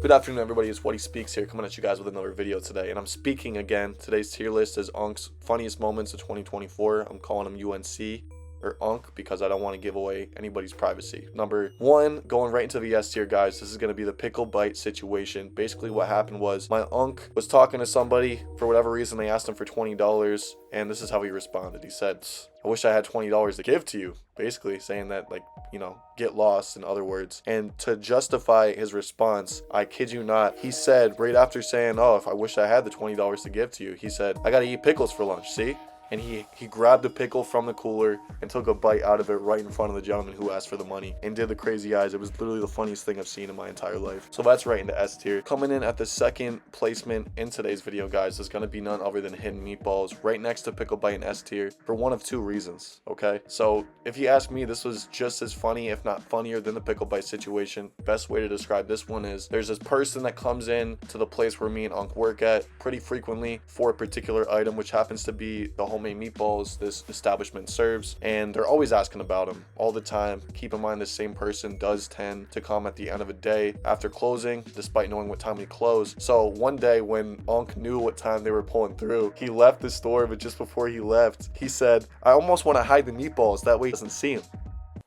Good afternoon, everybody. It's Wuddy Speaks here, coming at you guys with another video today. And I'm speaking again. Today's tier list is Unk's funniest moments of 2024. I'm calling them UNC or Unk because I don't want to give away anybody's privacy. Number one, going right into the S tier, guys. This is going to be the pickle bite situation. Basically, what happened was my Unk was talking to somebody. For whatever reason, they asked him for $20. And this is how he responded. He said, "I wish I had $20 to give to you." Basically saying that, like, you know, get lost, in other words. And to justify his response, I kid you not, he said right after saying, "Oh, if I wish I had the $20 to give to you," he said, "I gotta eat pickles for lunch, see?" And he grabbed a pickle from the cooler and took a bite out of it right in front of the gentleman who asked for the money and did the crazy eyes. It was literally the funniest thing I've seen in my entire life. So that's right into S tier. Coming in at the second placement in today's video, guys, is going to be none other than Hidden Meatballs, right next to Pickle Bite in S tier, for one of two reasons, okay? So if you ask me, this was just as funny, if not funnier, than the Pickle Bite situation. Best way to describe this one is there's this person that comes in to the place where me and Unk work at pretty frequently for a particular item, which happens to be the homemade meatballs this establishment serves, and they're always asking about them all the time. Keep in mind, this same person does tend to come at the end of a day after closing, despite knowing what time we close. So one day when Unk knew what time they were pulling through, he left the store, but just before he left, he said, "I almost want to hide the meatballs, that way he doesn't see him."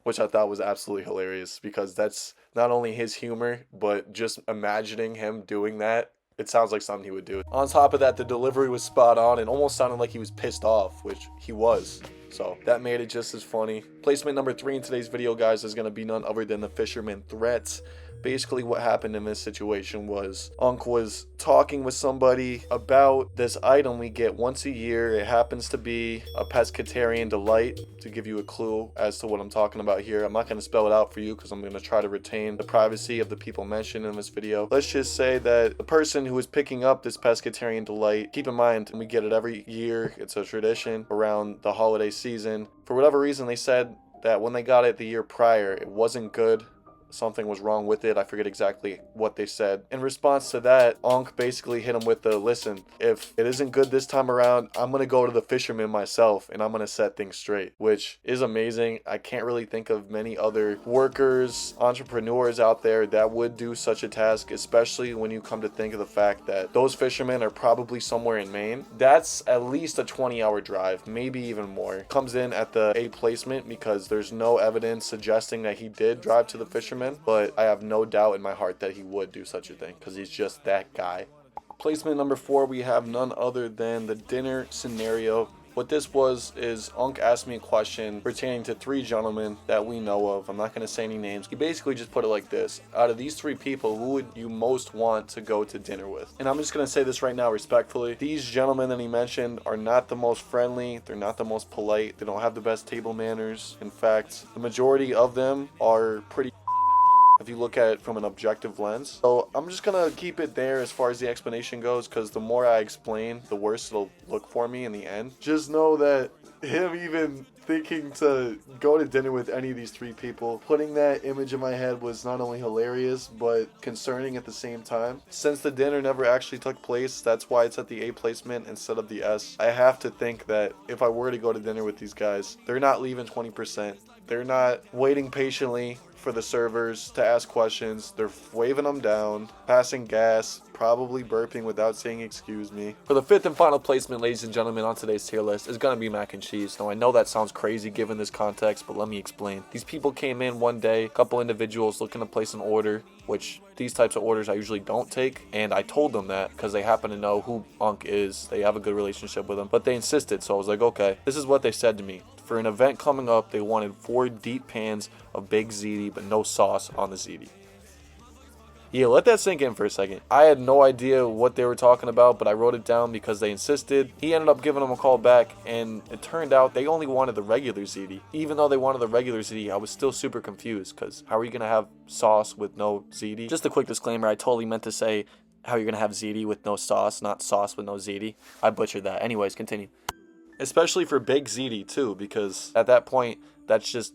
Which I thought was absolutely hilarious, because that's not only his humor, but just imagining him doing that, it sounds like something he would do. On top of that, the delivery was spot on and almost sounded like he was pissed off, which he was. So that made it just as funny. Placement number 3 in today's video, guys, is going to be none other than the Fisherman Threats. Basically, what happened in this situation was Unk was talking with somebody about this item we get once a year. It happens to be a pescatarian delight. To give you a clue as to what I'm talking about here, I'm not going to spell it out for you because I'm going to try to retain the privacy of the people mentioned in this video. Let's just say that the person who is picking up this pescatarian delight, keep in mind, we get it every year. It's a tradition around the holiday season. For whatever reason, they said that when they got it the year prior, it wasn't good. Something was wrong with it. I forget exactly what they said. In response to that, Unk basically hit him with the, "Listen, if it isn't good this time around, I'm going to go to the fisherman myself and I'm going to set things straight," which is amazing. I can't really think of many other workers, entrepreneurs out there that would do such a task, especially when you come to think of the fact that those fishermen are probably somewhere in Maine. That's at least a 20-hour drive, maybe even more. Comes in at the A placement because there's no evidence suggesting that he did drive to the fisherman, but I have no doubt in my heart that he would do such a thing because he's just that guy. Placement number 4, we have none other than the dinner scenario. What this was is Unk asked me a question pertaining to 3 gentlemen that we know of. I'm not going to say any names. He basically just put it like this: out of these 3 people, who would you most want to go to dinner with? And I'm just going to say this right now respectfully. These gentlemen that he mentioned are not the most friendly. They're not the most polite. They don't have the best table manners. In fact, the majority of them are pretty if you look at it from an objective lens. So I'm just gonna keep it there as far as the explanation goes, because the more I explain, the worse it'll look for me in the end. Just know that him even thinking to go to dinner with any of these 3 people, putting that image in my head was not only hilarious but concerning at the same time. Since the dinner never actually took place, that's why it's at the A placement instead of the S. I have to think that if I were to go to dinner with these guys, they're not leaving 20%. They're not waiting patiently for the servers to ask questions. They're waving them down, passing gas, probably burping without saying excuse me. For the 5th and final placement, ladies and gentlemen, on today's tier list is gonna be mac and cheese. Now I know that sounds crazy given this context, but let me explain. These people came in one day, a couple individuals looking to place an order, which these types of orders I usually don't take, and I told them that because they happen to know who Unk is. They have a good relationship with him, but they insisted, so I was like, okay. This is what they said to me. For an event coming up, they wanted 4 deep pans of baked ziti, but no sauce on the ziti. Yeah, let that sink in for a second. I had no idea what they were talking about, but I wrote it down because they insisted. He ended up giving them a call back, and it turned out they only wanted the regular ziti. Even though they wanted the regular ziti, I was still super confused, because how are you going to have sauce with no ziti? Just a quick disclaimer, I totally meant to say how you're going to have ziti with no sauce, not sauce with no ziti. I butchered that. Anyways, continue. Especially for baked ziti too, because at that point, that's just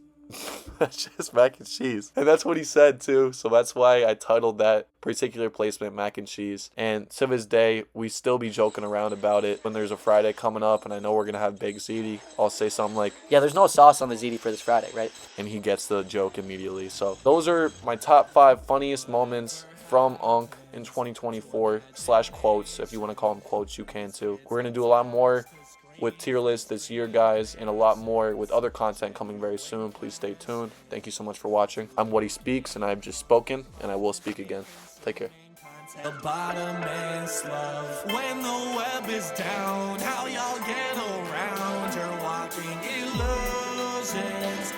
that's just mac and cheese. And that's what he said too, so that's why I titled that particular placement mac and cheese. And to this day, we still be joking around about it. When there's a Friday coming up and I know we're gonna have baked ziti, I'll say something like, "Yeah, there's no sauce on the ziti for this Friday, right?" And he gets the joke immediately. So those are my top 5 funniest moments from Unk in 2024 / quotes. If you want to call them quotes, you can too. We're going to do a lot more with tier lists this year, guys, and a lot more with other content coming very soon. Please stay tuned. Thank you so much for watching. I'm Wuddy Speaks, and I've just spoken, and I will speak again. Take care. The bottom is love when the web is down. How y'all get